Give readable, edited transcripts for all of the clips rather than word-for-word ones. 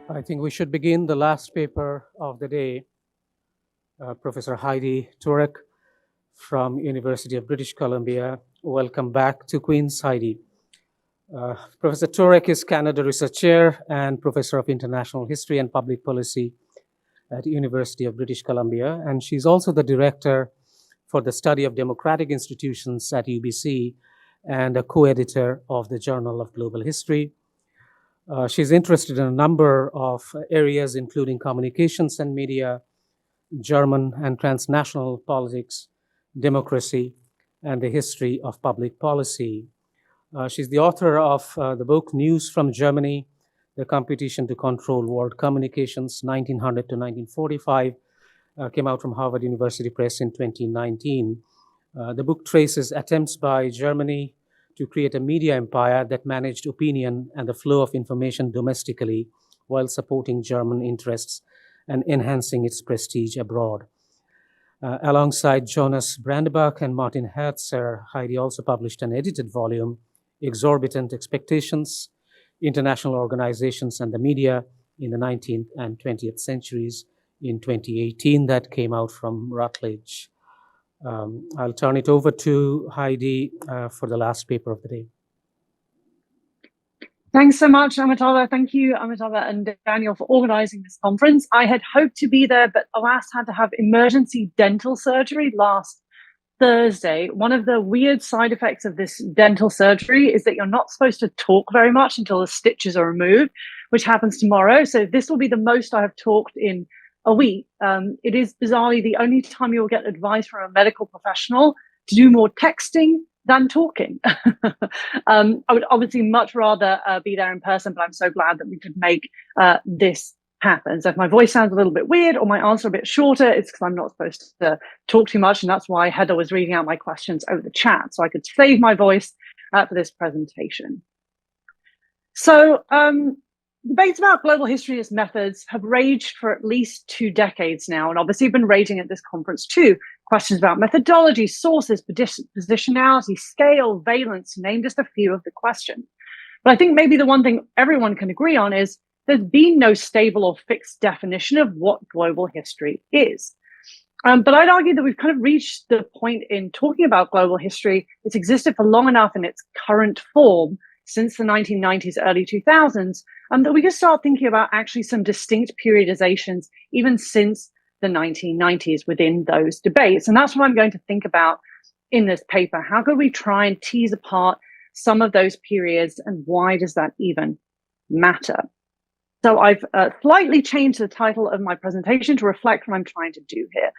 I think we should begin the last paper of the day. Professor Heidi Tworek from University of British Columbia. Welcome back to Queen's, Heidi. Professor Tworek is Canada Research Chair and Professor of International History and Public Policy at the University of British Columbia, and she's also the Director for the Study of Democratic Institutions at UBC and a co-editor of the Journal of Global History. She's interested in a number of areas, including communications and media, German and transnational politics, democracy, and the history of public policy. She's the author of the book News from Germany, The Competition to Control World Communications, 1900 to 1945, came out from Harvard University Press in 2019. The book traces attempts by Germany to create a media empire that managed opinion and the flow of information domestically while supporting German interests and enhancing its prestige abroad. Alongside Jonas Brandebach and Martin Herzer, Heidi also published an edited volume, Exorbitant Expectations, International Organizations and the Media in the 19th and 20th Centuries in 2018, that came out from Routledge. I'll turn it over to Heidi for the last paper of the day. Thanks so much, Amitava. Thank you, Amitava and Daniel, for organizing this conference. I had hoped to be there, but alas, had to have emergency dental surgery last Thursday. One of the weird side effects of this dental surgery is that you're not supposed to talk very much until the stitches are removed, which happens tomorrow. So this will be the most I have talked in a week. It is bizarrely the only time you will get advice from a medical professional to do more texting than talking. I would obviously much rather be there in person, but I'm so glad that we could make this happen. So if my voice sounds a little bit weird or my answer a bit shorter, it's because I'm not supposed to talk too much. And that's why Heather was reading out my questions over the chat, so I could save my voice for this presentation. So debates about global history and its methods have raged for at least 2 decades now, and obviously been raging at this conference too. Questions about methodology, sources, positionality, scale, valence, to name just a few of the questions. But I think maybe the one thing everyone can agree on is there's been no stable or fixed definition of what global history is. But I'd argue that we've kind of reached the point in talking about global history. It's existed for long enough in its current form since the 1990s, early 2000s, that we can start thinking about actually some distinct periodizations even since the 1990s within those debates. And that's what I'm going to think about in this paper. How could we try and tease apart some of those periods, and why does that even matter? So I've slightly changed the title of my presentation to reflect what I'm trying to do here.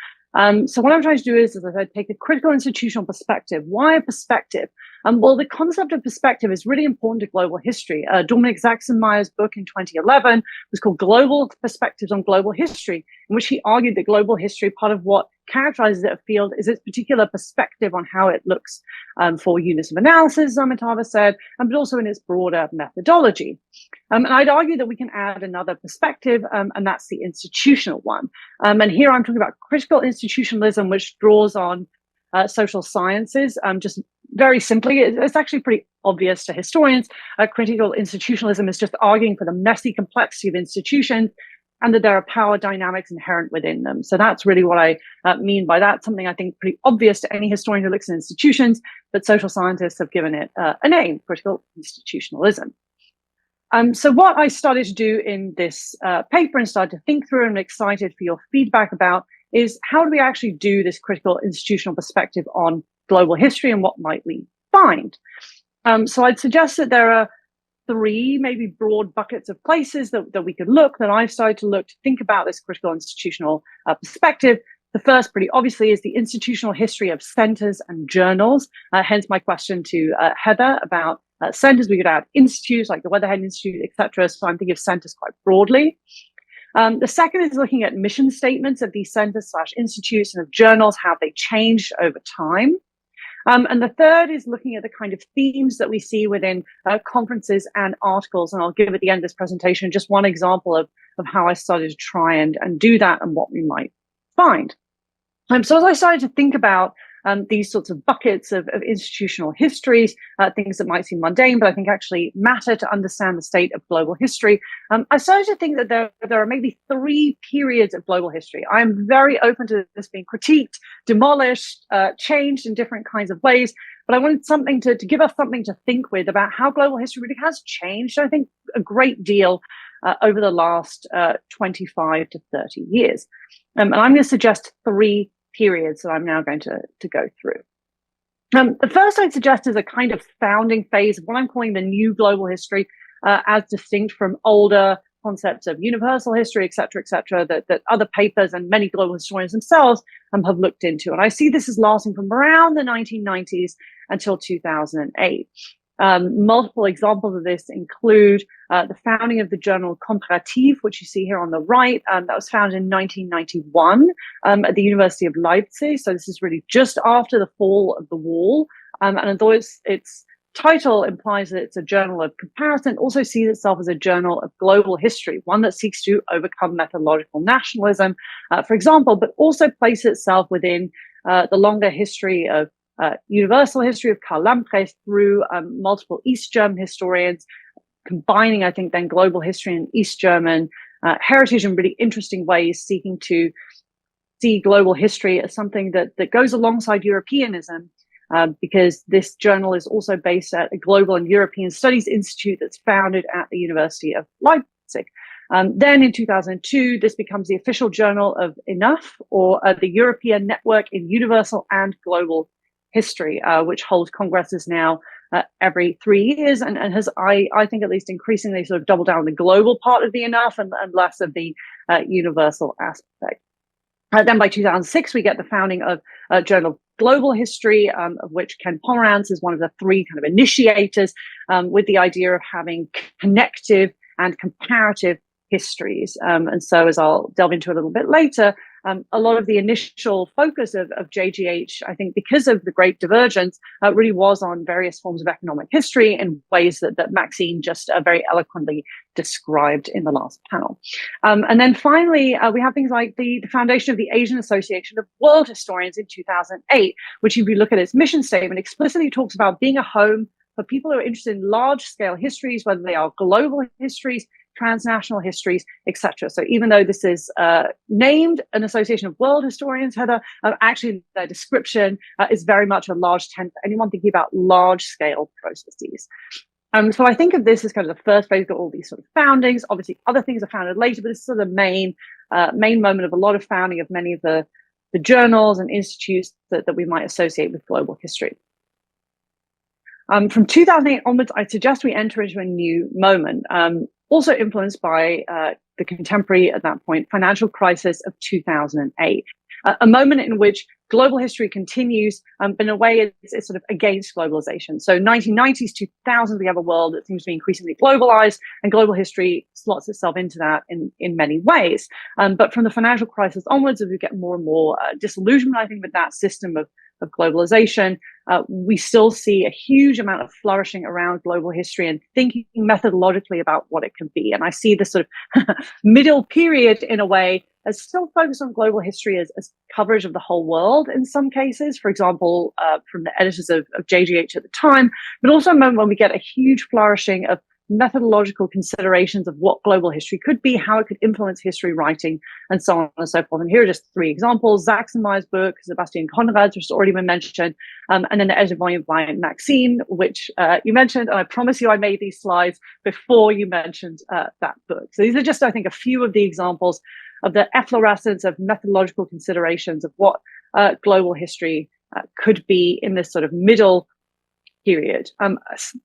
So what I'm trying to do is, as I said, take a critical institutional perspective. Why a perspective? Well, the concept of perspective is really important to global history. Dominic Zaxenmeyer's book in 2011 was called Global Perspectives on Global History, in which he argued that global history, part of what characterizes a field is its particular perspective on how it looks for units of analysis, as Amitava said, but also in its broader methodology. And I'd argue that we can add another perspective, and that's the institutional one. And here I'm talking about critical institutionalism, which draws on social sciences. Just very simply, it's actually pretty obvious to historians. Critical institutionalism is just arguing for the messy complexity of institutions and that there are power dynamics inherent within them. So that's really what I mean by that. Something I think pretty obvious to any historian who looks at institutions, but social scientists have given it a name, critical institutionalism. So what I started to do in this paper and started to think through, and I'm excited for your feedback about, is how do we actually do this critical institutional perspective on global history, and what might we find? So I'd suggest that there are 3 maybe broad buckets of places that we could look, that I've started to look to think about this critical institutional perspective. The first, pretty obviously, is the institutional history of centers and journals. Hence my question to Heather about centers. We could add institutes like the Weatherhead Institute, etc. So I'm thinking of centers quite broadly. The second is looking at mission statements of these centers / institutes and of journals, how they changed over time. And the third is looking at the kind of themes that we see within conferences and articles. And I'll give at the end of this presentation just one example of how I started to try and do that and what we might find. So as I started to think about these sorts of buckets of institutional histories, things that might seem mundane, but I think actually matter to understand the state of global history. I started to think that there are maybe 3 periods of global history. I'm very open to this being critiqued, demolished, changed in different kinds of ways. But I wanted something to give us something to think with about how global history really has changed, I think, a great deal over the last 25 to 30 years. And I'm going to suggest 3 periods that I'm now going to go through. The first I'd suggest is a kind of founding phase of what I'm calling the new global history, as distinct from older concepts of universal history, et cetera, that other papers and many global historians themselves have looked into. And I see this as lasting from around the 1990s until 2008. Multiple examples of this include the founding of the journal Comparativ, which you see here on the right. That was founded in 1991 at the University of Leipzig. So this is really just after the fall of the wall. And although its title implies that it's a journal of comparison, it also sees itself as a journal of global history, one that seeks to overcome methodological nationalism, for example, but also place itself within the longer history of universal history of Karl Lamprecht through multiple East German historians, combining, I think, then global history and East German heritage in really interesting ways, seeking to see global history as something that goes alongside Europeanism, because this journal is also based at a Global and European Studies Institute that's founded at the University of Leipzig. Then in 2002, this becomes the official journal of ENOUGH, or the European Network in Universal and Global History, which holds congresses now every 3 years, and has, I think, at least increasingly sort of doubled down on the global part of the ENOUGH and less of the universal aspect. Then by 2006, we get the founding of a Journal of Global History, of which Ken Pomerantz is one of the 3 kind of initiators, with the idea of having connective and comparative histories. And so, as I'll delve into a little bit later, a lot of the initial focus of JGH, I think, because of the Great Divergence, really was on various forms of economic history in ways that Maxine just very eloquently described in the last panel. And then finally, we have things like the foundation of the Asian Association of World Historians in 2008, which, if you look at its mission statement, explicitly talks about being a home for people who are interested in large-scale histories, whether they are global histories, transnational histories, etc. So even though this is named an Association of World Historians, Heather, actually their description is very much a large tent for anyone thinking about large-scale processes. So I think of this as kind of the first phase, got all these sort of foundings. Obviously, other things are founded later, but this is sort of the main moment of a lot of founding of many of the journals and institutes that we might associate with global history. From 2008 onwards, I suggest we enter into a new moment, also influenced by the contemporary, at that point, financial crisis of 2008, a moment in which global history continues, but in a way it's sort of against globalization. So 1990s, 2000s, we have a world that seems to be increasingly globalized, and global history slots itself into that in many ways. But from the financial crisis onwards, as we get more and more disillusionment, I think, with that system of globalization, we still see a huge amount of flourishing around global history and thinking methodologically about what it can be. And I see this sort of middle period, in a way, as still focused on global history as coverage of the whole world in some cases, for example, from the editors of JGH at the time, but also a moment when we get a huge flourishing of methodological considerations of what global history could be, how it could influence history writing, and so on and so forth. And here are just 3 examples: Sachsenmeyer's book, Sebastian Conrad's, which has already been mentioned, and then the edited volume by Maxine, which you mentioned, and I promise you I made these slides before you mentioned that book. So these are just, I think, a few of the examples of the efflorescence of methodological considerations of what global history could be in this sort of middle period.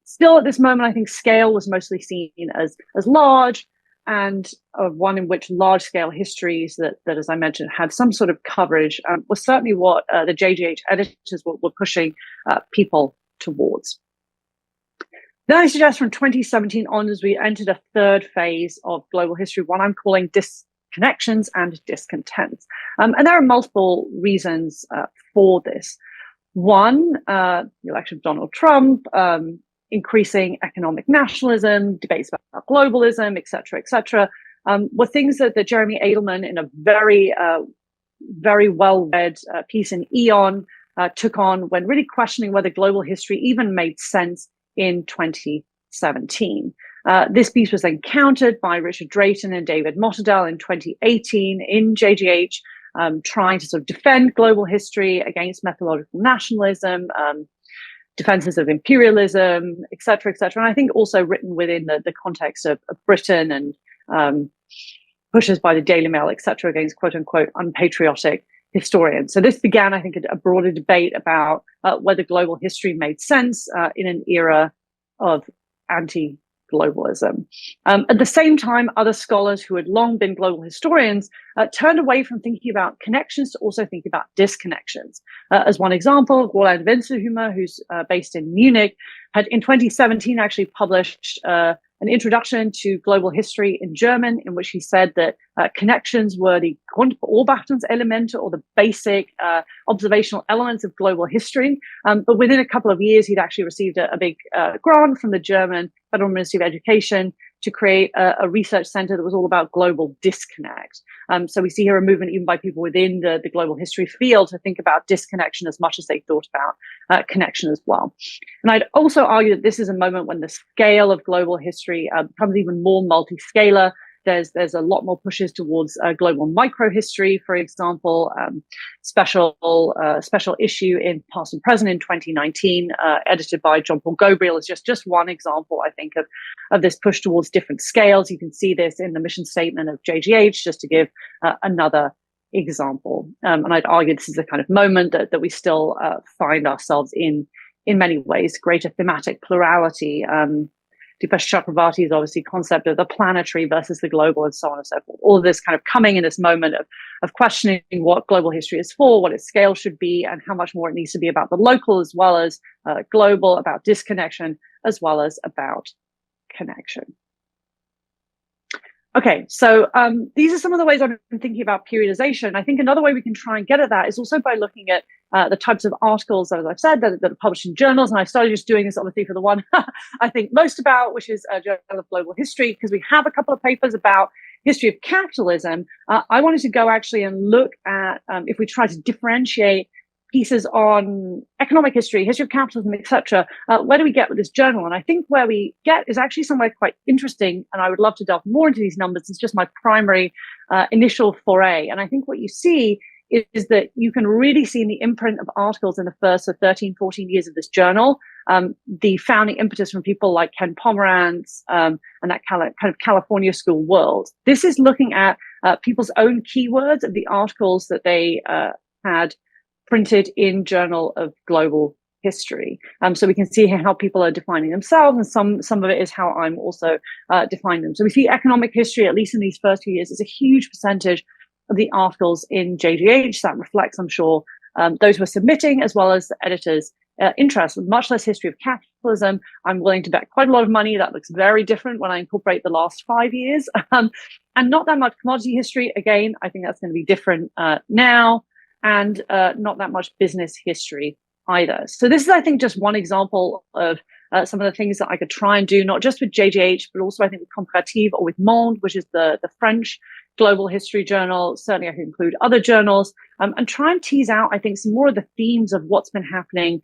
Still at this moment, I think scale was mostly seen as large, and one in which large-scale histories that, as I mentioned, had some sort of coverage was certainly what the JGH editors were pushing people towards. Then I suggest from 2017 onwards, we entered a third phase of global history, one I'm calling disconnections and discontents. And there are multiple reasons for this. One, the election of Donald Trump, increasing economic nationalism, debates about globalism, et cetera, were things that Jeremy Adelman, in a very well-read piece in Eon, took on when really questioning whether global history even made sense in 2017. This piece was then countered by Richard Drayton and David Motterdale in 2018 in JGH, trying to sort of defend global history against methodological nationalism, defenses of imperialism, et cetera, and I think also written within the context of Britain and pushes by the Daily Mail, et cetera, against quote unquote unpatriotic historians. So this began, I think, a broader debate about whether global history made sense in an era of anti-globalism. At the same time, other scholars who had long been global historians turned away from thinking about connections to also think about disconnections. As one example, Roland Winselhumer, who's based in Munich, had in 2017 actually published an introduction to global history in German, in which he said that connections were the Grundbeobachtungselemente, or the basic observational elements of global history. But within a couple of years, he'd actually received a big grant from the German Federal Ministry of Education to create a research center that was all about global disconnect. So we see here a movement even by people within the global history field to think about disconnection as much as they thought about connection as well. And I'd also argue that this is a moment when the scale of global history becomes even more multi-scalar. There's a lot more pushes towards global microhistory, for example, special issue in Past and Present in 2019, edited by John Paul Gabriel, is just one example, I think, of this push towards different scales. You can see this in the mission statement of JGH, just to give another example. And I'd argue this is the kind of moment that we still find ourselves in many ways, greater thematic plurality. Dipesh Chakravarty's obviously concept of the planetary versus the global, and so on and so forth. All of this kind of coming in this moment of questioning what global history is for, what its scale should be, and how much more it needs to be about the local as well as global, about disconnection as well as about connection. Okay, so these are some of the ways I've been thinking about periodization. I think another way we can try and get at that is also by looking at the types of articles, as I've said, that are published in journals. And I started just doing this, obviously, for the one I think most about, which is Journal of Global History, because we have a couple of papers about history of capitalism. I wanted to go actually and look at, if we try to differentiate pieces on economic history, history of capitalism, etc. Where do we get with this journal? And I think where we get is actually somewhere quite interesting, and I would love to delve more into these numbers. It's just my primary initial foray. And I think what you see is that you can really see in the imprint of articles in the first 13, 14 years of this journal, the founding impetus from people like Ken Pomerantz and that kind of California school world. This is looking at people's own keywords of the articles that they had printed in Journal of Global History. So we can see here how people are defining themselves, and some of it is how I'm also defining them. So we see economic history, at least in these first few years, is a huge percentage of the articles in JGH. That reflects, I'm sure, those who are submitting as well as the editors' interest. With much less history of capitalism, I'm willing to bet quite a lot of money that looks very different when I incorporate the last 5 years. And not that much commodity history. Again, I think that's going to be different now. And not that much business history either. So this is, I think, just one example of some of the things that I could try and do, not just with JGH, but also I think with Comparative or with Monde, which is the French global history journal. Certainly I could include other journals, and try and tease out, I think, some more of the themes of what's been happening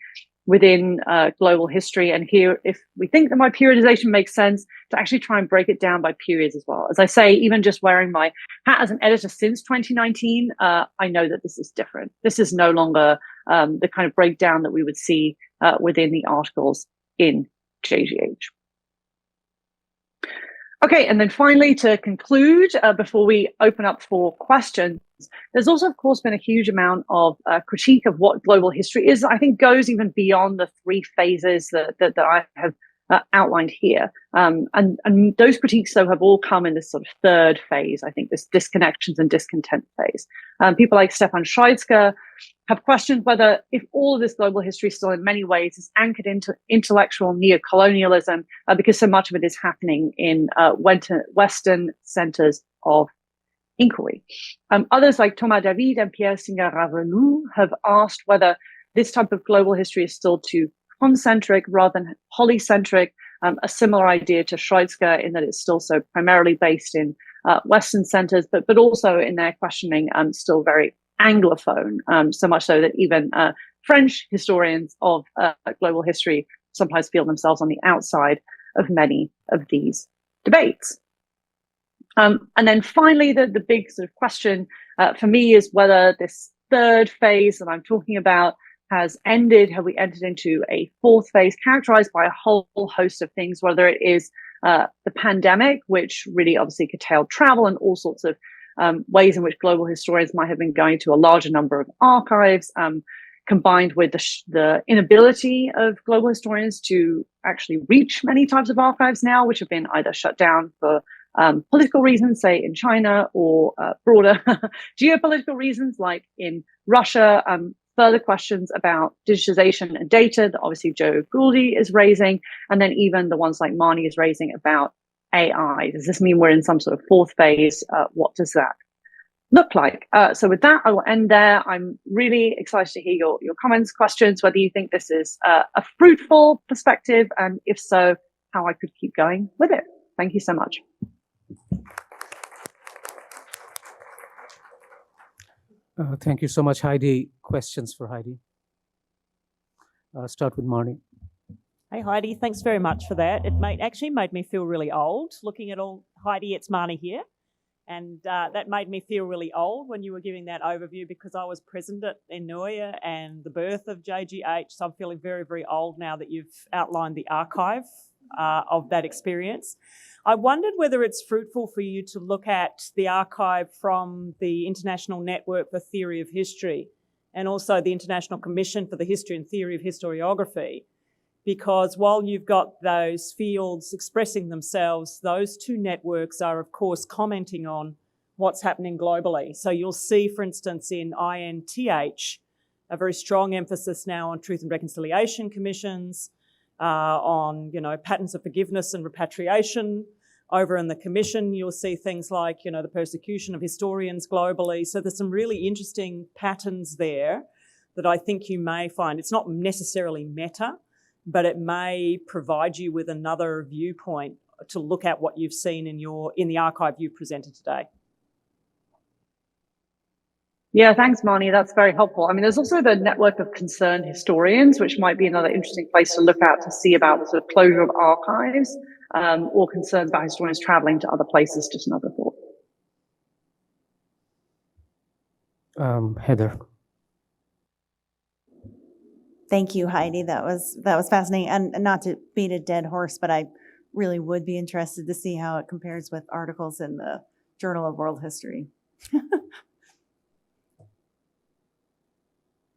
within global history. And here, if we think that my periodization makes sense, to actually try and break it down by periods as well. As I say, even just wearing my hat as an editor since 2019, I know that this is different. This is no longer the kind of breakdown that we would see within the articles in JGH. Okay, and then finally, to conclude, before we open up for questions, there's also, of course, been a huge amount of critique of what global history is. I think goes even beyond the three phases that I have outlined here. And those critiques, though, have all come in this sort of third phase, I think, this disconnections and discontent phase. People like Stefan Schweizger have questioned whether, if all of this global history still in many ways is anchored into intellectual neocolonialism, because so much of it is happening in Western centers of inquiry. Others like Thomas David and Pierre Singer-Ravenu have asked whether this type of global history is still too concentric rather than polycentric, a similar idea to Schweizger in that it's still so primarily based in Western centers, but also in their questioning still very Anglophone, so much so that even French historians of global history sometimes feel themselves on the outside of many of these debates. And then finally, the big sort of question for me is whether this third phase that I'm talking about has ended. Have we entered into a fourth phase characterized by a whole host of things, whether it is the pandemic, which really obviously curtailed travel and all sorts of ways in which global historians might have been going to a larger number of archives, combined with the inability of global historians to actually reach many types of archives now, which have been either shut down for political reasons, say in China, or broader geopolitical reasons, like in Russia. Further questions about digitization and data that obviously Joe Gouldy is raising, and then even the ones like Marnie is raising about AI. Does this mean we're in some sort of fourth phase? What does that look like? So with that, I will end there. I'm really excited to hear your comments, questions, whether you think this is a fruitful perspective, and if so, how I could keep going with it. Thank you so much. Thank you so much, Heidi. Questions for Heidi? Start with Marnie. Hey, Heidi, thanks very much for that. It actually made me feel really old looking at all. Heidi, it's Marnie here. And that made me feel really old when you were giving that overview, because I was present at Enuia and the birth of JGH. So I'm feeling very, very old now that you've outlined the archive of that experience. I wondered whether it's fruitful for you to look at the archive from the International Network for Theory of History and also the International Commission for the History and Theory of Historiography, because while you've got those fields expressing themselves, those two networks are, of course, commenting on what's happening globally. So you'll see, for instance, in INTH, a very strong emphasis now on truth and reconciliation commissions, on, patterns of forgiveness and repatriation. Over in the commission, you'll see things like, the persecution of historians globally. So there's some really interesting patterns there that I think you may find. It's not necessarily meta, but it may provide you with another viewpoint to look at what you've seen in the archive you presented today. Yeah, thanks, Marnie. That's very helpful. I mean, there's also the network of concerned historians, which might be another interesting place to look at to see about the sort of closure of archives or concerns about historians traveling to other places. Just another thought. Heather. Thank you, Heidi. That was fascinating. And not to beat a dead horse, but I really would be interested to see how it compares with articles in the Journal of World History.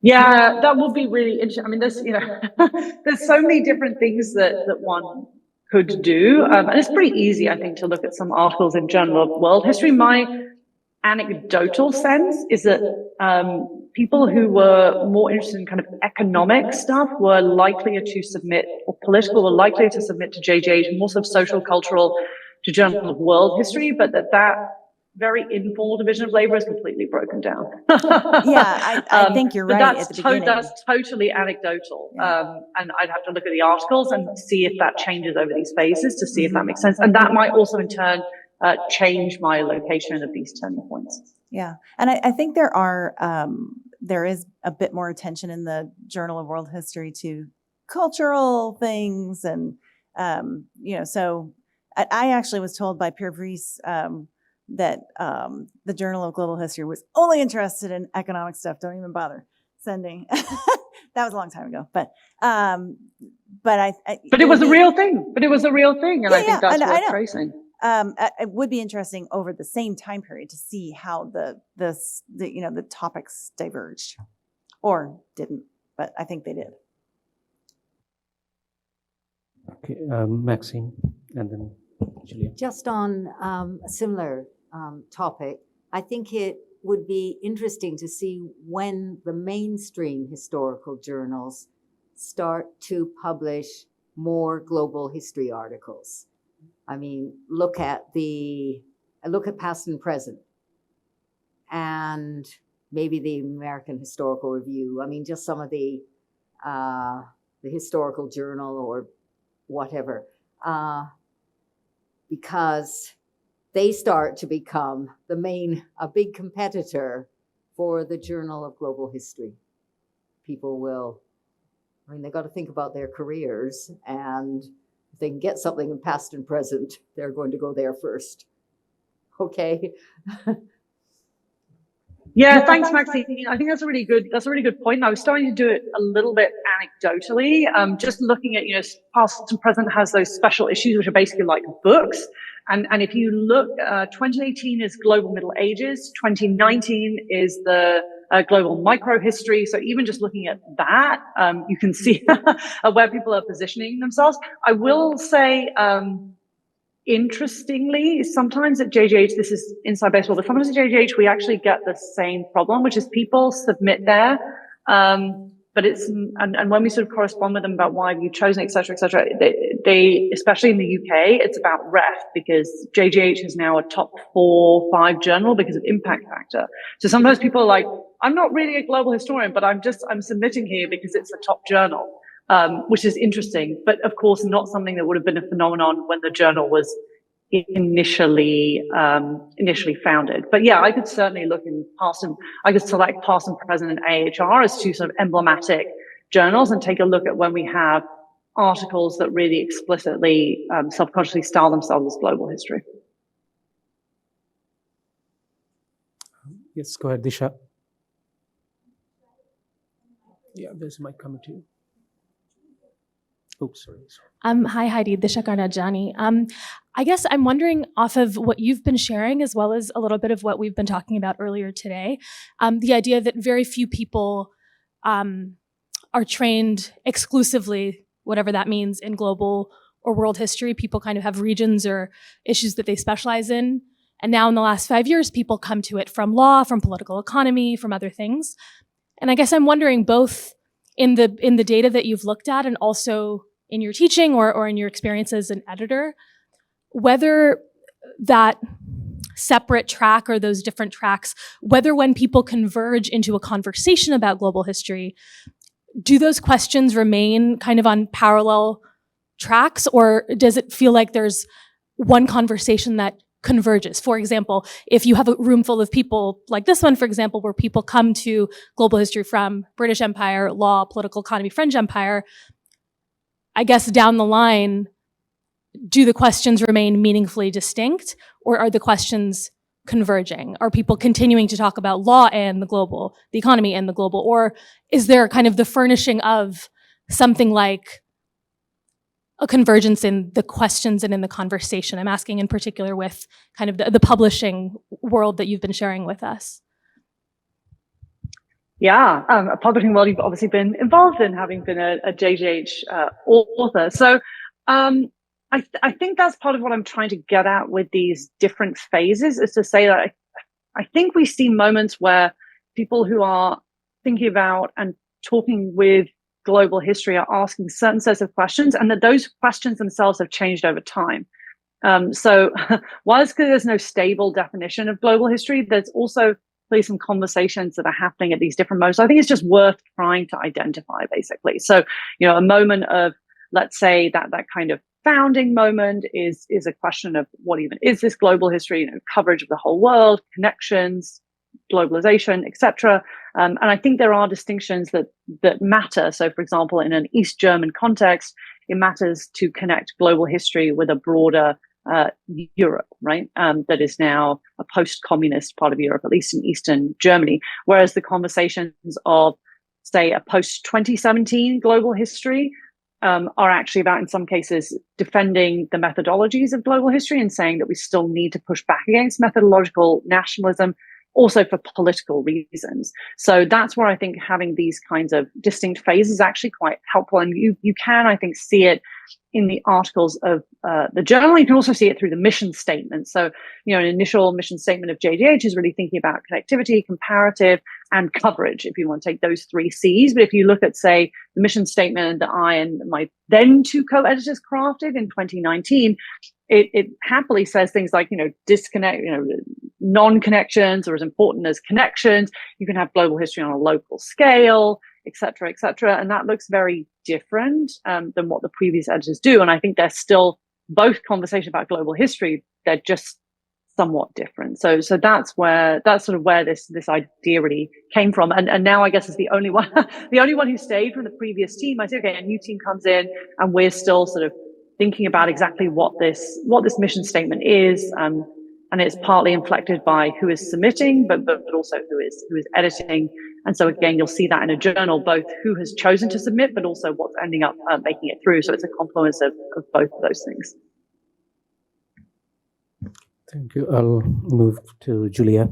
Yeah, that would be really interesting. I mean, there's there's so many different things that one could do, and it's pretty easy, I think, to look at some articles in Journal of World History. My anecdotal sense is that people who were more interested in kind of economic stuff were likelier to submit, or political were likelier to submit to JJH, more sort of social, cultural to Journal of World History, but that very informal division of labor is completely broken down. Yeah, I think you're right at the beginning. That's totally anecdotal. Yeah. And I'd have to look at the articles and see if that changes over these phases to see if that makes sense. And that might also in turn change my location of these turning points. Yeah, and I think there is a bit more attention in the Journal of World History to cultural things, and so I actually was told by Pierre Vries that the Journal of Global History was only interested in economic stuff. Don't even bother sending. That was a long time ago, but it was a real thing. But it was a real thing, and I think that's worth tracing. It would be interesting over the same time period to see how the topics diverged, or didn't, but I think they did. Okay, Maxine, and then Julia. Just on a similar topic, I think it would be interesting to see when the mainstream historical journals start to publish more global history articles. I mean, look at Past and Present, and maybe the American Historical Review. I mean, just some of the Historical Journal or whatever, because they start to become a big competitor for the Journal of Global History. people will, I mean, they got to think about their careers, and if they can get something in past and present, they're going to go there first. Okay. Yeah, thanks, Maxine. I think that's a really good point. And I was starting to do it a little bit anecdotally, just looking at, past and present has those special issues, which are basically like books. And if you look, 2018 is global Middle Ages, 2019 is the global microhistory. So even just looking at that, you can see where people are positioning themselves. I will say, interestingly, sometimes at JGH, this is inside baseball, but sometimes at JGH, we actually get the same problem, which is people submit there, but and when we sort of correspond with them about why you've chosen, et cetera, they, especially in the UK, it's about ref, because JGH is now a top 4-5 journal because of impact factor. So sometimes people are like, I'm not really a global historian, but I'm submitting here because it's a top journal. Which is interesting, but of course not something that would have been a phenomenon when the journal was initially founded. But yeah, I could certainly look in I could select past and present and AHR as two sort of emblematic journals and take a look at when we have articles that really explicitly, subconsciously style themselves as global history. Yes, go ahead, Disha. Yeah, there's a mic coming to you. Oops, sorry. Hi, Heidi. Disha Karnajani. I guess I'm wondering, off of what you've been sharing, as well as a little bit of what we've been talking about earlier today, the idea that very few people are trained exclusively, whatever that means, in global or world history. People kind of have regions or issues that they specialize in. And now in the last 5 years, people come to it from law, from political economy, from other things. And I guess I'm wondering, both in the data that you've looked at and also in your teaching or in your experience as an editor, whether that separate track or those different tracks, whether when people converge into a conversation about global history, do those questions remain kind of on parallel tracks, or does it feel like there's one conversation that converges? For example, if you have a room full of people like this one, for example, where people come to global history from British Empire, law, political economy, French Empire, I guess down the line, do the questions remain meaningfully distinct, or are the questions converging? Are people continuing to talk about law and the economy and the global, or is there kind of the furnishing of something like a convergence in the questions and in the conversation? I'm asking in particular with kind of the publishing world that you've been sharing with us. Yeah, a publishing world you've obviously been involved in, having been a JGH author. So I think that's part of what I'm trying to get at with these different phases, is to say that I think we see moments where people who are thinking about and talking with global history are asking certain sets of questions, and that those questions themselves have changed over time. So whilst there's no stable definition of global history, there's also some conversations that are happening at these different moments. So I think it's just worth trying to identify, basically. So, a moment of, let's say that kind of founding moment is a question of what even is this global history, coverage of the whole world, connections, globalization, etc. And I think there are distinctions that matter. So, for example, in an East German context, it matters to connect global history with a broader Europe, right? That is now a post-communist part of Europe, at least in Eastern Germany. Whereas the conversations of, say, a post-2017 global history are actually about, in some cases, defending the methodologies of global history and saying that we still need to push back against methodological nationalism, also for political reasons. So that's where I think having these kinds of distinct phases is actually quite helpful. And you can, I think, see it in the articles of the journal. You can also see it through the mission statement. So, an initial mission statement of JGH is really thinking about connectivity, comparative, and coverage, if you want to take those 3 C's. But if you look at, say, the mission statement that I and my then 2 co-editors crafted in 2019, it happily says things like, disconnect, non-connections are as important as connections. You can have global history on a local scale, et cetera, et cetera. And that looks very different than what the previous editors do. And I think they're still both conversations about global history. They're just somewhat different. So that's sort of where this idea really came from. And now I guess is the only one who stayed from the previous team. I said, okay, a new team comes in and we're still sort of thinking about exactly what this mission statement is. And it's partly inflected by who is submitting, but also who is editing. And so again, you'll see that in a journal, both who has chosen to submit, but also what's ending up making it through. So it's a confluence of both of those things. Thank you. I'll move to Julia.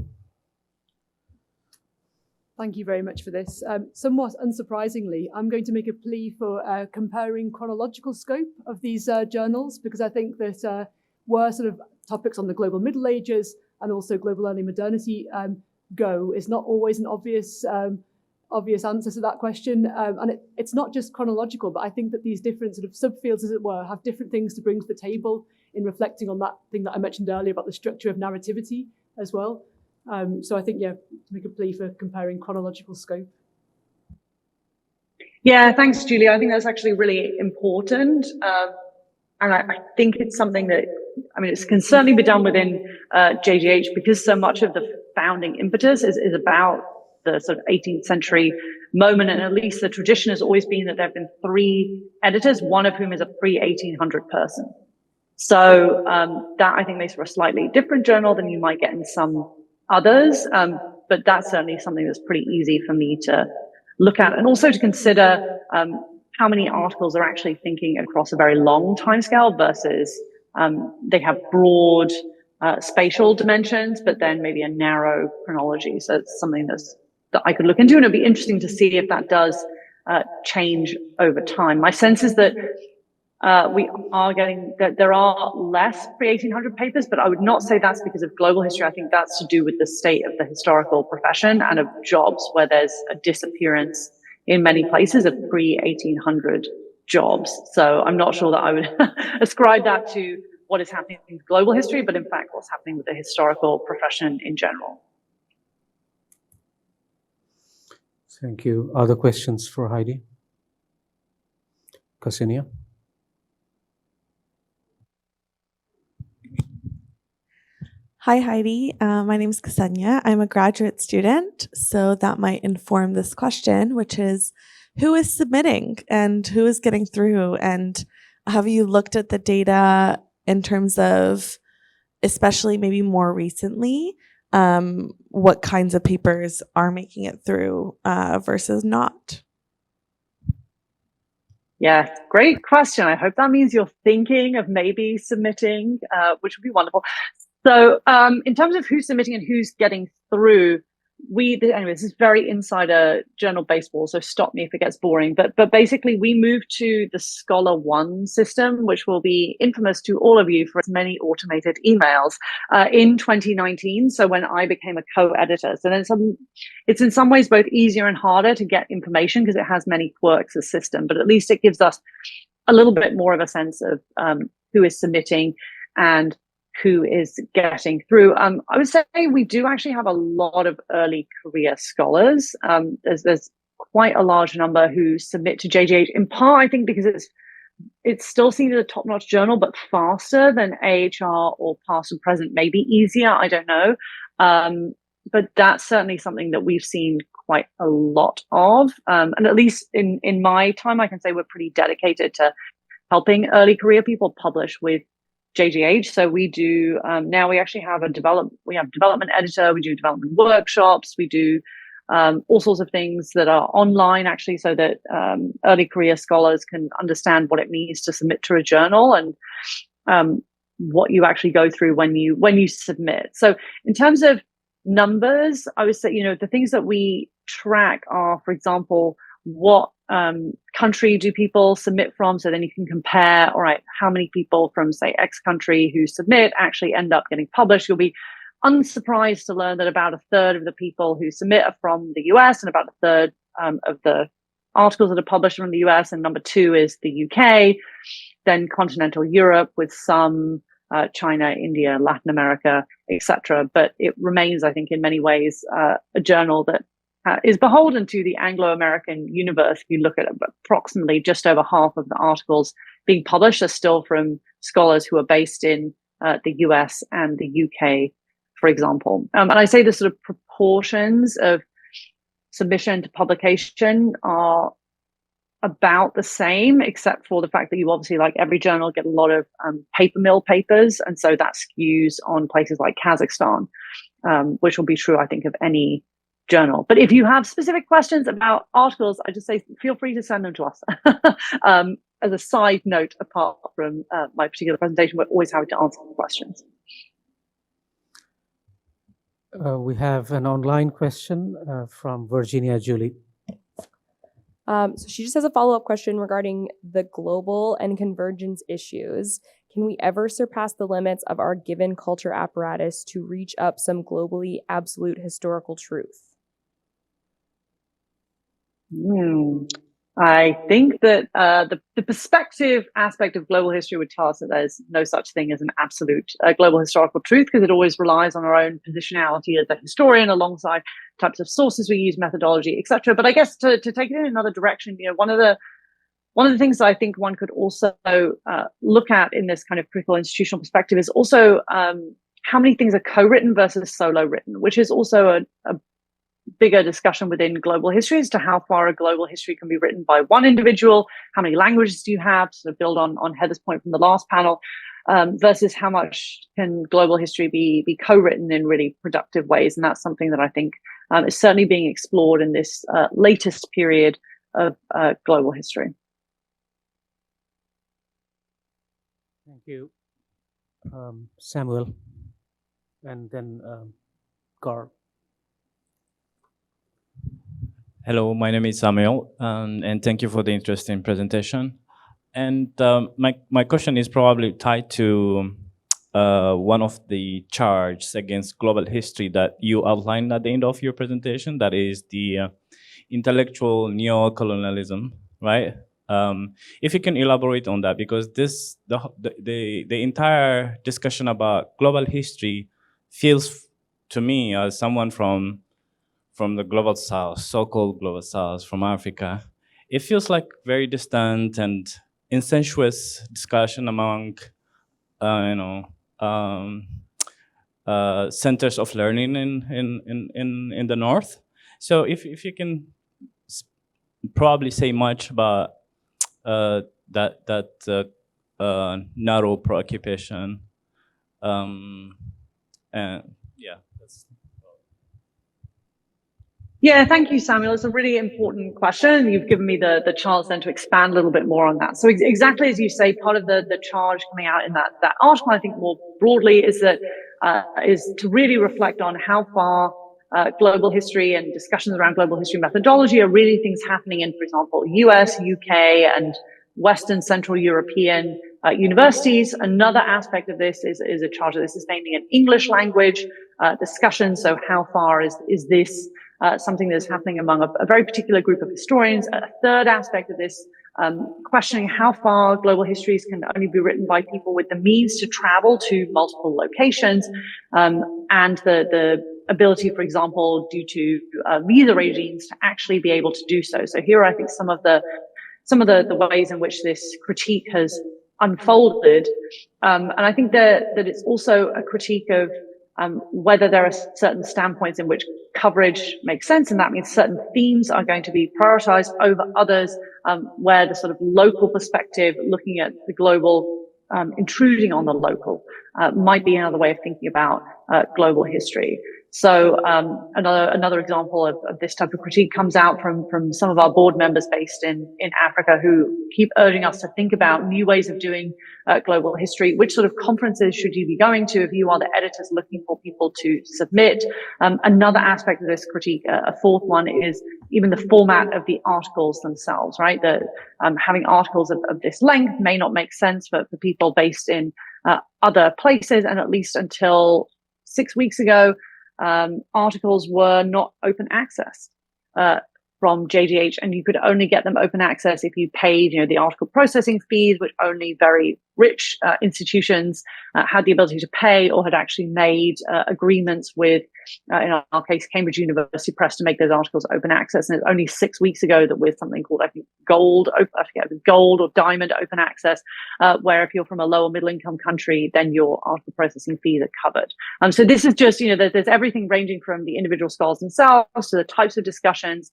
Thank you very much for this. Somewhat unsurprisingly, I'm going to make a plea for comparing chronological scope of these journals, because I think that where sort of topics on the global Middle Ages and also global early modernity go is not always an obvious answer to that question. And it's not just chronological, but I think that these different sort of subfields, as it were, have different things to bring to the table in reflecting on that thing that I mentioned earlier about the structure of narrativity as well. So I think, to make a plea for comparing chronological scope. Yeah, thanks, Julia. I think that's actually really important. And I think it's something that, it can certainly be done within JGH, because so much of the founding impetus is about the sort of 18th century moment. And at least the tradition has always been that there have been 3 editors, one of whom is a pre-1800 person. So that I think makes for a slightly different journal than you might get in some others. But that's certainly something that's pretty easy for me to look at, and also to consider how many articles are actually thinking across a very long timescale versus they have broad spatial dimensions, but then maybe a narrow chronology. So it's something that I could look into, and it'd be interesting to see if that does change over time. My sense is that there are less pre-1800 papers, but I would not say that's because of global history. I think that's to do with the state of the historical profession and of jobs, where there's a disappearance in many places of pre-1800 jobs. So I'm not sure that I would ascribe that to what is happening in global history, but in fact, what's happening with the historical profession in general. Thank you. Other questions for Heidi? Ksenia? Hi, Heidi. My name is Ksenia. I'm a graduate student, so that might inform this question, which is, who is submitting and who is getting through? And have you looked at the data in terms of, especially maybe more recently, what kinds of papers are making it through versus not? Yeah, great question. I hope that means you're thinking of maybe submitting, which would be wonderful. So in terms of who's submitting and who's getting through, anyway, this is very insider journal baseball, so stop me if it gets boring. But basically, we moved to the Scholar One system, which will be infamous to all of you for its many automated emails in 2019. So when I became a co-editor, so then it's in some ways both easier and harder to get information because it has many quirks of system. But at least it gives us a little bit more of a sense of who is submitting and who is getting through. I would say we do actually have a lot of early career scholars. There's quite a large number who submit to JGH, in part, I think, because it's still seen as a top-notch journal, but faster than AHR or past and present, maybe easier, I don't know. But that's certainly something that we've seen quite a lot of. And at least in my time, I can say we're pretty dedicated to helping early career people publish with JGH. So we do now we actually have development editor, we do development workshops, we do all sorts of things that are online actually, so that early career scholars can understand what it means to submit to a journal and what you actually go through when you submit. So in terms of numbers, I would say, the things that we track are, for example, what country do people submit from? So then you can compare, all right, how many people from, say, X country who submit actually end up getting published. You'll be unsurprised to learn that about a third of the people who submit are from the US, and about a third of the articles that are published from the US, and number 2 is the UK, then continental Europe with some China, India, Latin America, etc. But it remains, I think, in many ways, a journal that is beholden to the Anglo-American universe. If you look at it, approximately just over half of the articles being published are still from scholars who are based in the US and the UK, for example. And I say the sort of proportions of submission to publication are about the same, except for the fact that you obviously, like every journal, get a lot of paper mill papers, and so that skews on places like Kazakhstan, which will be true, I think, of any journal. But if you have specific questions about articles, I just say feel free to send them to us. As a side note, apart from my particular presentation, we're always happy to answer questions. We have an online question from Virginia Julie. So she just has a follow-up question regarding the global and convergence issues. Can we ever surpass the limits of our given culture apparatus to reach up some globally absolute historical truth? I think that the perspective aspect of global history would tell us that there's no such thing as an absolute global historical truth, because it always relies on our own positionality as a historian alongside types of sources we use, methodology, etc. But I guess to take it in another direction, one of the things that I think one could also look at in this kind of critical institutional perspective is also how many things are co-written versus solo written, which is also a bigger discussion within global history as to how far a global history can be written by one individual, how many languages do you have, sort of build on Heather's point from the last panel, versus how much can global history be co-written in really productive ways. And that's something that I think is certainly being explored in this latest period of global history. Thank you, Samuel, and then Gar. Hello, my name is Samuel, and thank you for the interesting presentation. And my question is probably tied to one of the charges against global history that you outlined at the end of your presentation, that is the intellectual neo-colonialism, right? If you can elaborate on that, because the entire discussion about global history feels to me, as someone from the global south, so-called global south, from Africa, it feels like very distant and incestuous discussion among, centers of learning in the north. So if you can probably say much about that narrow preoccupation, and yeah, that's. Yeah, thank you, Samuel. It's a really important question. You've given me the chance then to expand a little bit more on that. So exactly as you say, part of the charge coming out in that article, I think more broadly, is that is to really reflect on how far global history and discussions around global history methodology are really things happening in, for example, US, UK, and Western Central European universities. Another aspect of this is a charge that this is naming an English language discussion. So how far is this something that's happening among a very particular group of historians? A third aspect of this, questioning how far global histories can only be written by people with the means to travel to multiple locations, and the ability, for example, due to visa regimes, to actually be able to do so. So here are, I think, some of the ways in which this critique has unfolded. And I think that it's also a critique of whether there are certain standpoints in which coverage makes sense, and that means certain themes are going to be prioritized over others, where the sort of local perspective, looking at the global, intruding on the local, might be another way of thinking about global history. So another example of this type of critique comes out from some of our board members based in Africa, who keep urging us to think about new ways of doing global history. Which sort of conferences should you be going to if you are the editors looking for people to submit? Another aspect of this critique, a fourth one, is even the format of the articles themselves, right? Having articles of this length may not make sense for people based in other places, and at least until 6 weeks ago, articles were not open access from JGH, and you could only get them open access if you paid, the article processing fees, which only very rich institutions had the ability to pay or had actually made agreements with, in our case, Cambridge University Press to make those articles open access. And it's only 6 weeks ago that with something called, I think, gold or diamond open access, where if you're from a lower middle income country, then your article processing fees are covered. So this is just, there's everything ranging from the individual scholars themselves to the types of discussions,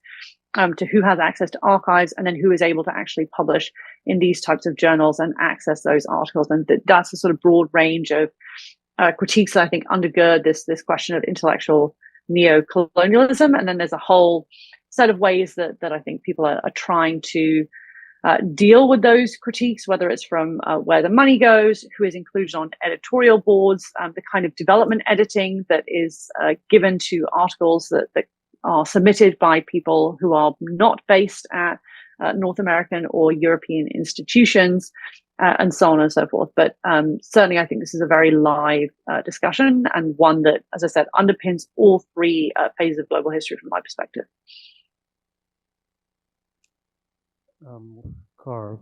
to who has access to archives, and then who is able to actually publish in these types of journals and access those articles. And that's a sort of broad range of critiques that I think undergird this question of intellectual neo-colonialism. And then there's a whole set of ways that I think people are trying to deal with those critiques, whether it's from where the money goes, who is included on editorial boards, the kind of development editing that is given to articles that are submitted by people who are not based at North American or European institutions, and so on and so forth. But certainly I think this is a very live discussion, and one that, as I said, underpins all three phases of global history from my perspective. Carl.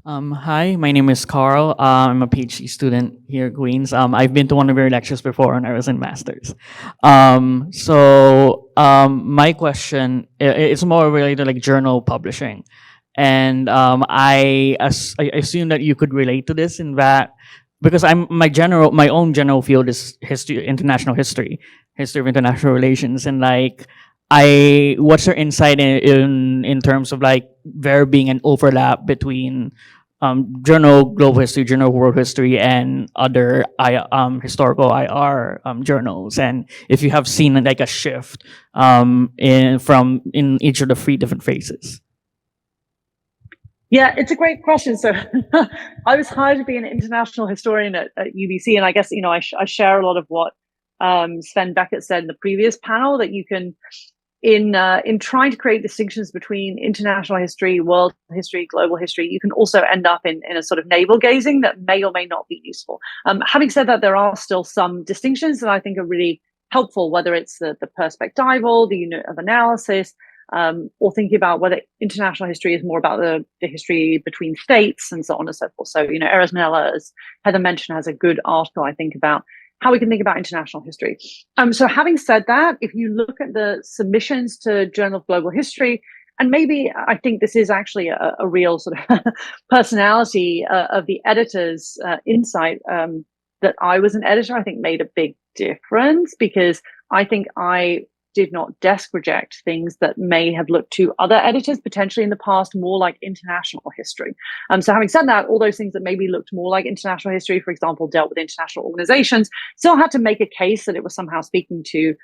Hi, my name is Carl. I'm a PhD student here at Queens. I've been to one of your lectures before when I was in Masters. My question is more related to like journal publishing. And I assume that you could relate to this in that, because my own general field is history, international history of international relations, and like, what's your insight in terms of like there being an overlap between journal global history, journal world history, and other historical IR journals, and if you have seen like a shift in each of the three different phases? Yeah, it's a great question. So I was hired to be an international historian at UBC, and I guess I share a lot of what Sven Beckett said in the previous panel, that you can, in trying to create distinctions between international history, world history, global history, you can also end up in a sort of navel gazing that may or may not be useful. Having said that, there are still some distinctions that I think are really helpful, whether it's the perspectival, the unit of analysis, or thinking about whether international history is more about the history between states and so on and so forth. So, Erez Manella, as Heather mentioned, has a good article, I think, about how we can think about international history. So having said that, if you look at the submissions to Journal of Global History, and maybe I think this is actually a real sort of personality of the editor's insight, that I was an editor, I think made a big difference, because I think I did not desk reject things that may have looked to other editors potentially in the past more like international history. So having said that, all those things that maybe looked more like international history, for example, dealt with international organizations, still had to make a case that it was somehow speaking to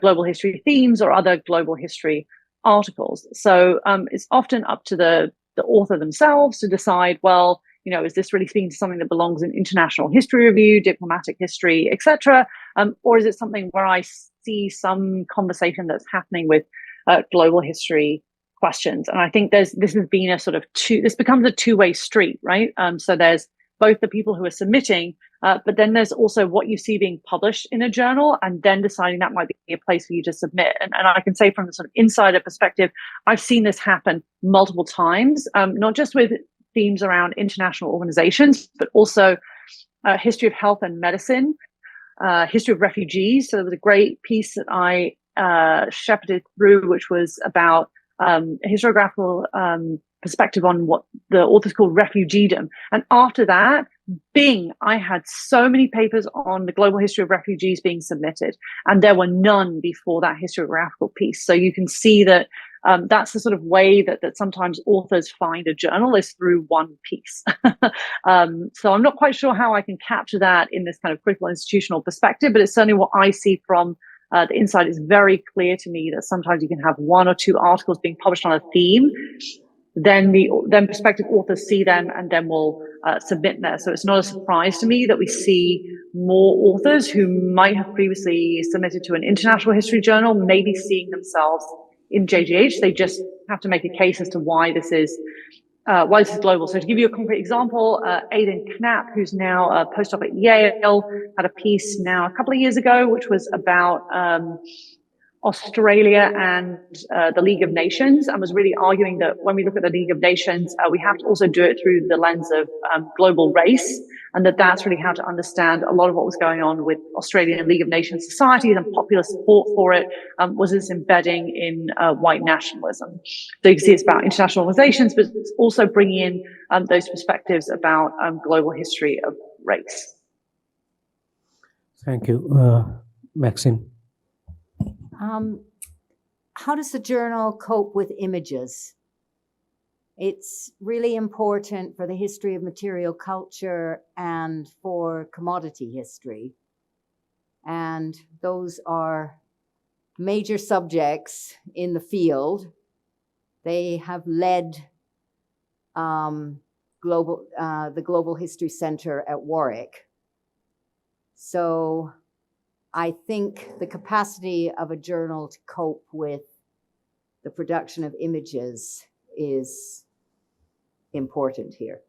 global history themes or other global history articles. So it's often up to the author themselves to decide, well, is this really speaking to something that belongs in international history review, diplomatic history, etc., or is it something where I see some conversation that's happening with global history questions? And I think this has been a sort of this becomes a two-way street, right? So there's both the people who are submitting, but then there's also what you see being published in a journal, and then deciding that might be a place for you to submit. And I can say from the sort of insider perspective, I've seen this happen multiple times, not just with themes around international organizations, but also history of health and medicine, history of refugees. So there was a great piece that I shepherded through, which was about a historiographical perspective on what the authors called refugeedom. And after that, bing, I had so many papers on the global history of refugees being submitted, and there were none before that historiographical piece. So you can see that that's the sort of way that sometimes authors find a journal, is through one piece. So I'm not quite sure how I can capture that in this kind of critical institutional perspective, but it's certainly what I see from the inside. Is very clear to me that sometimes you can have one or two articles being published on a theme, then prospective authors see them and then will submit there. So it's not a surprise to me that we see more authors who might have previously submitted to an international history journal, maybe seeing themselves in JGH. They just have to make a case as to why this is global. So to give you a concrete example, Aidan Knapp, who's now a postdoc at Yale, had a piece now a couple of years ago, which was about Australia and the League of Nations, and was really arguing that when we look at the League of Nations, we have to also do it through the lens of global race, and that's really how to understand a lot of what was going on with Australian League of Nations societies and popular support for it, was this embedding in white nationalism. So you can see it's about international organizations, but it's also bringing in those perspectives about global history of race. Thank you. Maxine? How does the journal cope with images? It's really important for the history of material culture and for commodity history. And those are major subjects in the field. They have led the Global History Center at Warwick. So I think the capacity of a journal to cope with the production of images is important here.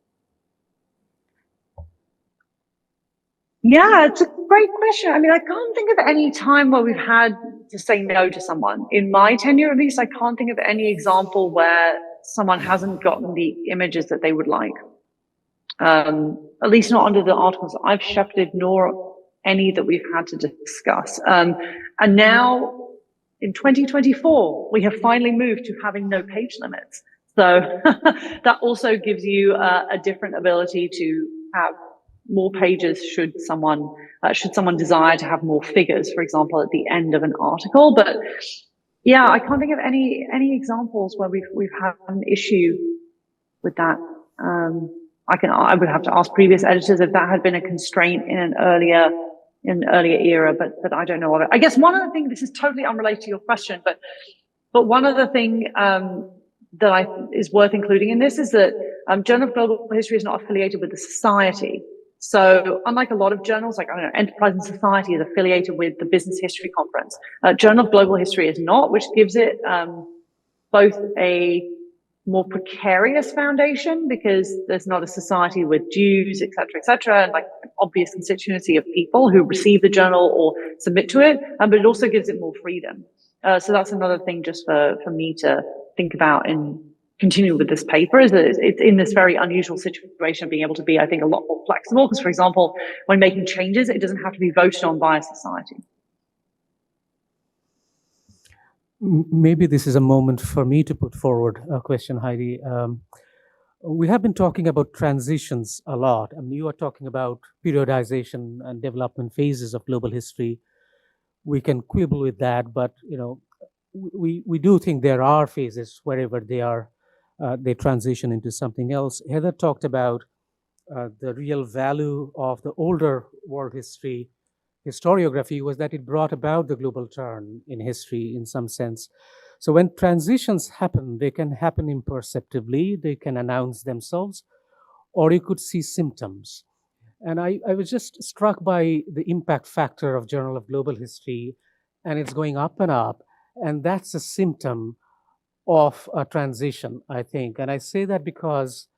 Yeah, it's a great question. I mean, I can't think of any time where we've had to say no to someone. In my tenure, at least, I can't think of any example where someone hasn't gotten the images that they would like. At least not under the articles I've shepherded, nor any that we've had to discuss. And now in 2024, we have finally moved to having no page limits. So that also gives you a different ability to have more pages should someone desire to have more figures, for example, at the end of an article. But yeah, I can't think of any examples where we've had an issue with that. I would have to ask previous editors if that had been a constraint in an earlier era, but I don't know of it. I guess one other thing, this is totally unrelated to your question, but one other thing that is worth including in this is that Journal of Global History is not affiliated with the Society. So unlike a lot of journals, like, I don't know, Enterprise and Society is affiliated with the Business History Conference. Journal of Global History is not, which gives it both a more precarious foundation because there's not a society with dues, et cetera, and like an obvious constituency of people who receive the journal or submit to it, but it also gives it more freedom. So that's another thing just for me to think about and continue with this paper, is that it's in this very unusual situation of being able to be, I think, a lot more flexible. Because, for example, when making changes, it doesn't have to be voted on by a society. Maybe this is a moment for me to put forward a question, Heidi. We have been talking about transitions a lot. I mean, you are talking about periodization and development phases of global history. We can quibble with that, but we do think there are phases wherever they transition into something else. Heather talked about the real value of the older world history historiography was that it brought about the global turn in history in some sense. So when transitions happen, they can happen imperceptibly, they can announce themselves, or you could see symptoms. And I was just struck by the impact factor of Journal of Global History, and it's going up and up, and that's a symptom of a transition, I think. And I say that because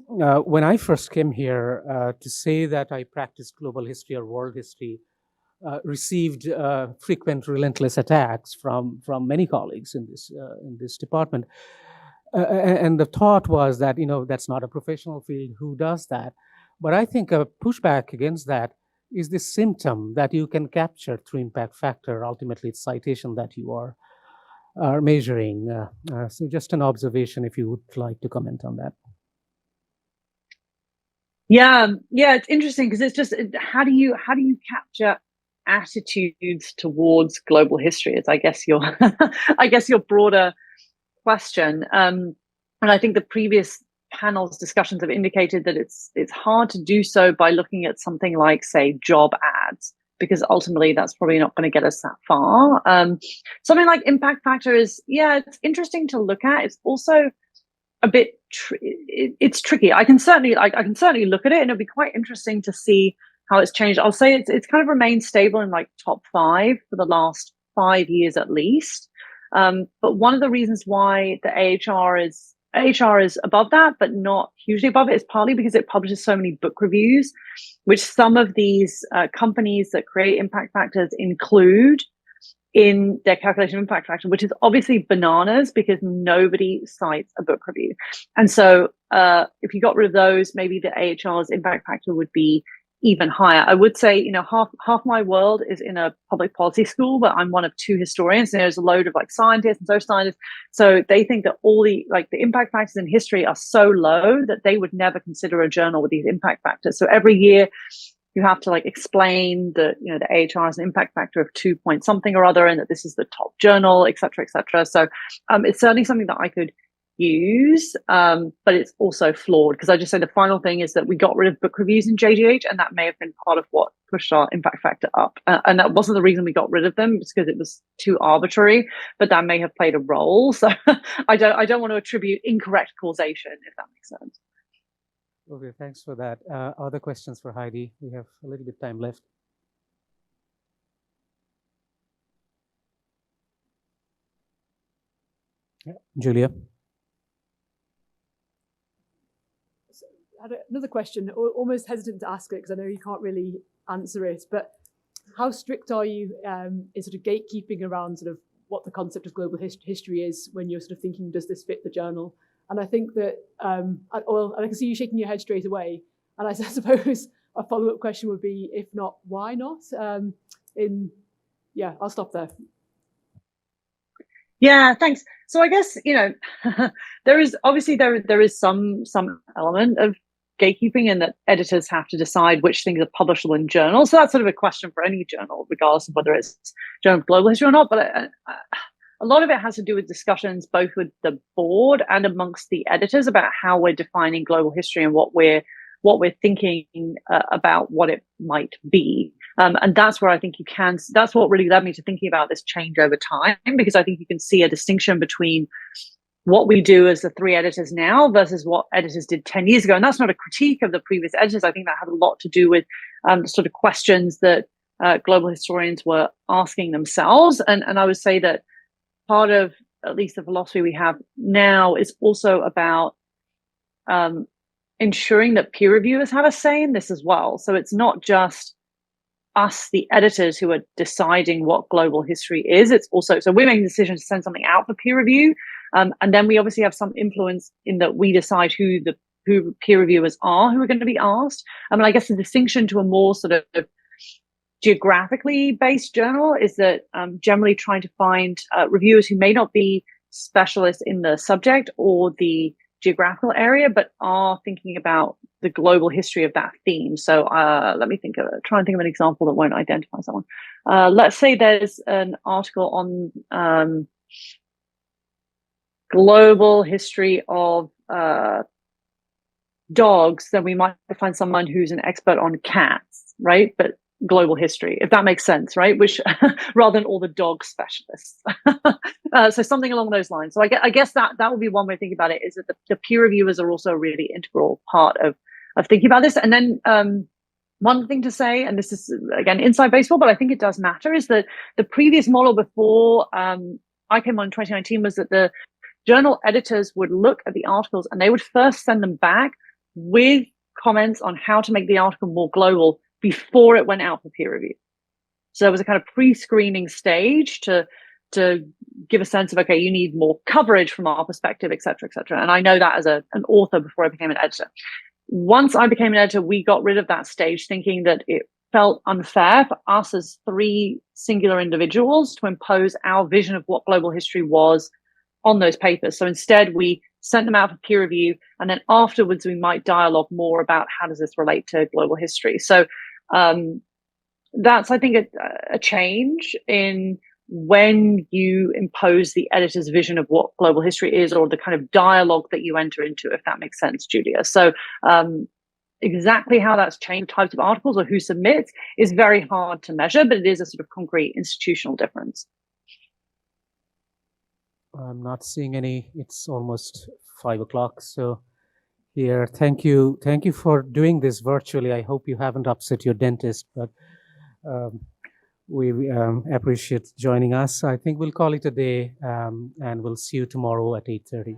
when I first came here, to say that I practiced global history or world history received frequent, relentless attacks from many colleagues in this department. And the thought was that, that's not a professional field, who does that? But I think a pushback against that is this symptom that you can capture through impact factor. Ultimately, it's citation that you are measuring. So just an observation, if you would like to comment on that. Yeah, it's interesting because it's just how do you capture attitudes towards global history? It's I guess your broader question. And I think the previous panel's discussions have indicated that it's hard to do so by looking at something like, say, job ads, because ultimately that's probably not going to get us that far. Something like impact factor is, it's interesting to look at. It's also a bit it's tricky. I can certainly look at it, and it'll be quite interesting to see how it's changed. I'll say it's kind of remained stable in like top 5 for the last 5 years at least. But one of the reasons why the AHR is above that, but not hugely above it, is partly because it publishes so many book reviews, which some of these companies that create impact factors include. in their calculation of impact factor, which is obviously bananas because nobody cites a book review. And so if you got rid of those, maybe the AHR's impact factor would be even higher. I would say, half my world is in a public policy school, but I'm one of two historians, and there's a load of like scientists and social scientists. So they think that all the impact factors in history are so low that they would never consider a journal with these impact factors. So every year you have to explain that, the AHR has an impact factor of 2 point something or other, and that this is the top journal, et cetera, et cetera. So it's certainly something that I could use, but it's also flawed, because I just say the final thing is that we got rid of book reviews in JGH, and that may have been part of what pushed our impact factor up. And that wasn't the reason we got rid of them, it's because it was too arbitrary, but that may have played a role. So I don't want to attribute incorrect causation, if that makes sense. Okay, thanks for that. Other questions for Heidi? We have a little bit of time left. Yeah. Julia? I had another question, almost hesitant to ask it because I know you can't really answer it, but how strict are you in sort of gatekeeping around sort of what the concept of global history is when you're sort of thinking, does this fit the journal? And I think that, and I can see you shaking your head straight away, and I suppose a follow-up question would be, if not, why not? I'll stop there. Yeah, thanks. So I guess, there is obviously there is some element of gatekeeping, and that editors have to decide which things are publishable in journals. So that's sort of a question for any journal, regardless of whether it's Journal of Global History or not. But a lot of it has to do with discussions both with the board and amongst the editors about how we're defining global history and what we're thinking about what it might be. And that's where I think that's what really led me to thinking about this change over time, because I think you can see a distinction between what we do as the three editors now versus what editors did 10 years ago. And that's not a critique of the previous editors. I think that had a lot to do with the sort of questions that global historians were asking themselves. And I would say that part of at least the philosophy we have now is also about ensuring that peer reviewers have a say in this as well. So it's not just us, the editors, who are deciding what global history is. It's also, so we're making decisions to send something out for peer review. And then we obviously have some influence in that we decide who peer reviewers are who are going to be asked. I mean, I guess the distinction to a more sort of geographically based journal is that generally trying to find reviewers who may not be specialists in the subject or the geographical area, but are thinking about the global history of that theme. So let me try and think of an example that won't identify someone. Let's say there's an article on global history of dogs, then we might find someone who's an expert on cats, right? But global history, if that makes sense, right? Which rather than all the dog specialists. So something along those lines. So I guess that would be one way of thinking about it, is that the peer reviewers are also a really integral part of thinking about this. And then one thing to say, and this is again inside baseball, but I think it does matter, is that the previous model before I came on in 2019 was that the journal editors would look at the articles and they would first send them back with comments on how to make the article more global before it went out for peer review. So there was a kind of pre-screening stage to give a sense of, okay, you need more coverage from our perspective, et cetera, et cetera. And I know that as an author before I became an editor. Once I became an editor, we got rid of that stage, thinking that it felt unfair for us as three singular individuals to impose our vision of what global history was on those papers. So instead, we sent them out for peer review, and then afterwards we might dialogue more about how does this relate to global history. So that's, I think, a change in when you impose the editor's vision of what global history is, or the kind of dialogue that you enter into, if that makes sense, Julia. So exactly how that's changed types of articles or who submits is very hard to measure, but it is a sort of concrete institutional difference. I'm not seeing any. It's almost 5 o'clock. So here, thank you for doing this virtually. I hope you haven't upset your dentist, but we appreciate joining us. I think we'll call it a day, and we'll see you tomorrow at 8:30.